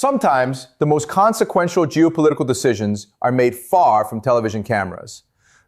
Sometimes, the most consequential geopolitical decisions are made far from television cameras.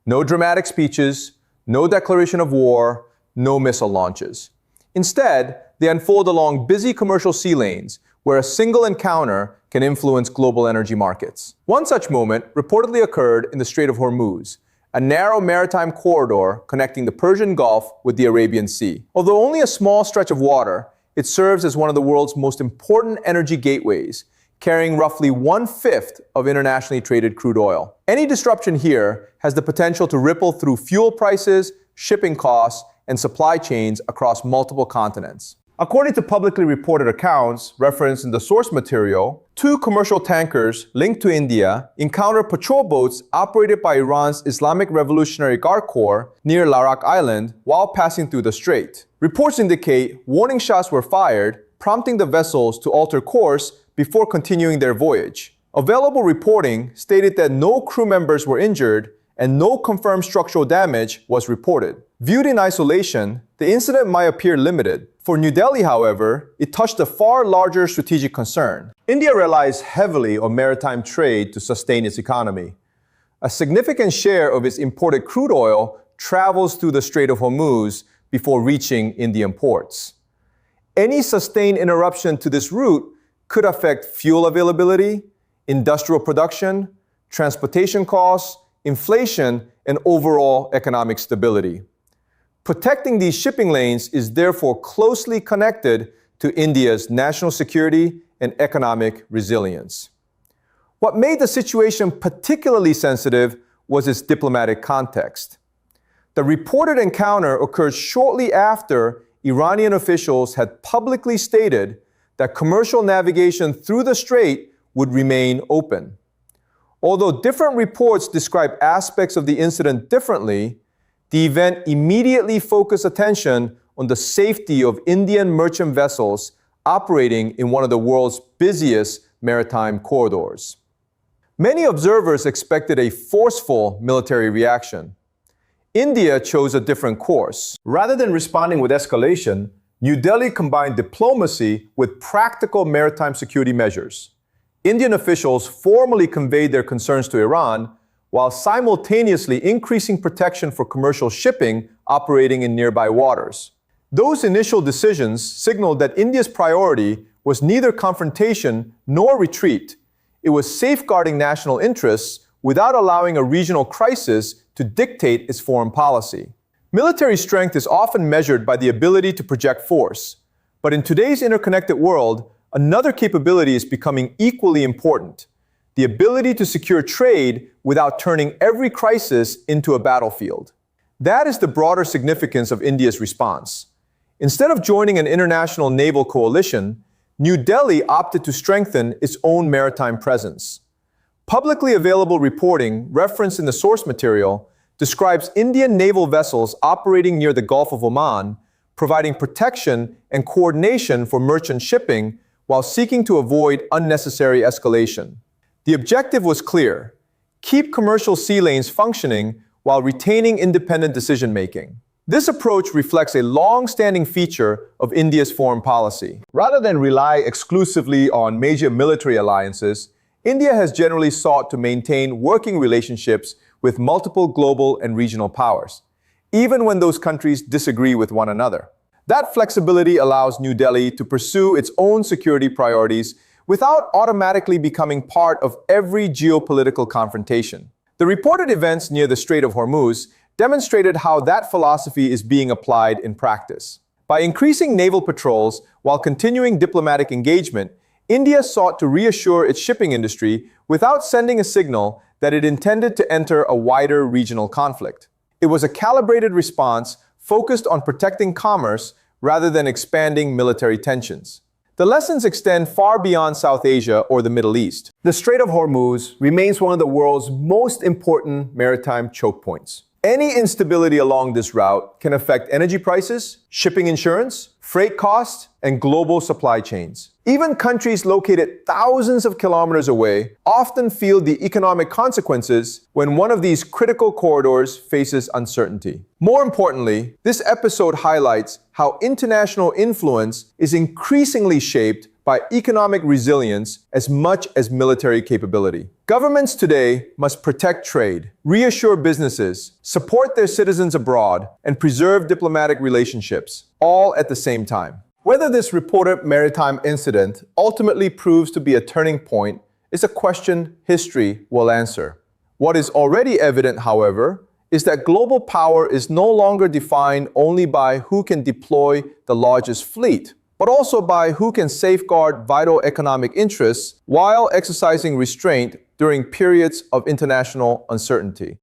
No dramatic speeches, no declaration of war, no missile launches. Instead, they unfold along busy commercial sea lanes, where a single encounter can influence global energy markets. One such moment reportedly occurred in the Strait of Hormuz, a narrow maritime corridor connecting the Persian Gulf with the Arabian Sea. Although only a small stretch of water, it serves as one of the world's most important energy gateways, carrying roughly 1/5 of internationally traded crude oil. Any disruption here has the potential to ripple through fuel prices, shipping costs, and supply chains across multiple continents. According to publicly reported accounts referenced in the source material, 2 commercial tankers linked to India encountered patrol boats operated by Iran's Islamic Revolutionary Guard Corps near Larak Island while passing through the strait. Reports indicate warning shots were fired, prompting the vessels to alter course before continuing their voyage. Available reporting stated that no crew members were injured and no confirmed structural damage was reported. Viewed in isolation, the incident might appear limited. For New Delhi, however, it touched a far larger strategic concern. India relies heavily on maritime trade to sustain its economy. A significant share of its imported crude oil travels through the Strait of Hormuz before reaching Indian ports. Any sustained interruption to this route could affect fuel availability, industrial production, transportation costs, inflation, and overall economic stability. Protecting these shipping lanes is therefore closely connected to India's national security and economic resilience. What made the situation particularly sensitive was its diplomatic context. The reported encounter occurred shortly after Iranian officials had publicly stated that commercial navigation through the strait would remain open. Although different reports describe aspects of the incident differently, the event immediately focused attention on the safety of Indian merchant vessels operating in one of the world's busiest maritime corridors. Many observers expected a forceful military reaction. India chose a different course. Rather than responding with escalation, New Delhi combined diplomacy with practical maritime security measures. Indian officials formally conveyed their concerns to Iran, while simultaneously increasing protection for commercial shipping operating in nearby waters. Those initial decisions signaled that India's priority was neither confrontation nor retreat. It was safeguarding national interests without allowing a regional crisis to dictate its foreign policy. Military strength is often measured by the ability to project force, but in today's interconnected world, another capability is becoming equally important: the ability to secure trade without turning every crisis into a battlefield. That is the broader significance of India's response. Instead of joining an international naval coalition, New Delhi opted to strengthen its own maritime presence. Publicly available reporting referenced in the source material describes Indian naval vessels operating near the Gulf of Oman, providing protection and coordination for merchant shipping while seeking to avoid unnecessary escalation. The objective was clear: keep commercial sea lanes functioning while retaining independent decision-making. This approach reflects a long-standing feature of India's foreign policy. Rather than rely exclusively on major military alliances, India has generally sought to maintain working relationships with multiple global and regional powers, even when those countries disagree with one another. That flexibility allows New Delhi to pursue its own security priorities without automatically becoming part of every geopolitical confrontation. The reported events near the Strait of Hormuz demonstrated how that philosophy is being applied in practice. By increasing naval patrols while continuing diplomatic engagement, India sought to reassure its shipping industry without sending a signal that it intended to enter a wider regional conflict. It was a calibrated response focused on protecting commerce rather than expanding military tensions. The lessons extend far beyond South Asia or the Middle East. The Strait of Hormuz remains one of the world's most important maritime choke points. Any instability along this route can affect energy prices, shipping insurance, freight costs, and global supply chains. Even countries located thousands of kilometers away often feel the economic consequences when one of these critical corridors faces uncertainty. More importantly, this episode highlights how international influence is increasingly shaped by economic resilience as much as military capability. Governments today must protect trade, reassure businesses, support their citizens abroad, and preserve diplomatic relationships, all at the same time. Whether this reported maritime incident ultimately proves to be a turning point is a question history will answer. What is already evident, however, is that global power is no longer defined only by who can deploy the largest fleet, but also by who can safeguard vital economic interests while exercising restraint during periods of international uncertainty.